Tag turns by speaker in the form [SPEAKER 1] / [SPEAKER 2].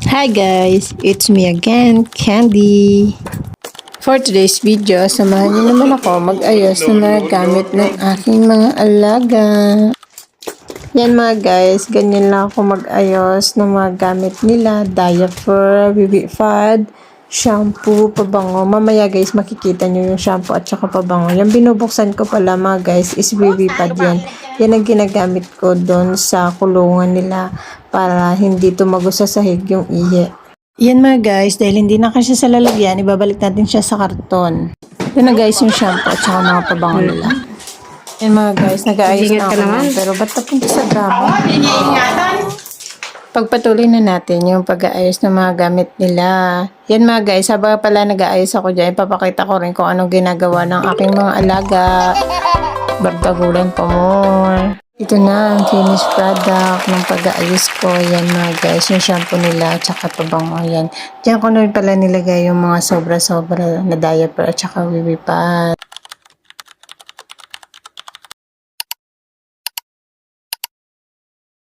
[SPEAKER 1] Hi guys, it's me again, Candy. For today's video, samahan niyo naman ako mag-ayos ng mga gamit ng aking mga alaga. Yan mga guys, ganyan lang ako mag-ayos ng mga gamit nila. Diaper, baby pad, shampoo, pabango. Mamaya guys, makikita nyo yung shampoo at saka pabango. Yung binubuksan ko pala mga guys is baby pad yan. Yan ang ginagamit ko doon sa kulungan nila para hindi tumago sa sahig yung ihi. Yan mga guys, dahil hindi na kasi sa lalagyan, ibabalik natin siya sa karton. Yan na guys yung shampoo at saka mga pabango nila. Yan mga guys, nag-aayos na ako naman. Pero ba't napunta sa drama? Pagpatuloy na natin yung pag-aayos ng mga gamit nila. Yan mga guys, habang pala nag-aayos ako dyan, ipapakita ko rin kung anong ginagawa ng aking mga alaga. Bardagulan pa more. Ito na ang finished product ng pag-aayos ko. Yan mga guys, yung shampoo nila at saka pabango yan. Diyan ko na pala nilagay yung mga sobra-sobra na diaper at saka baby pad.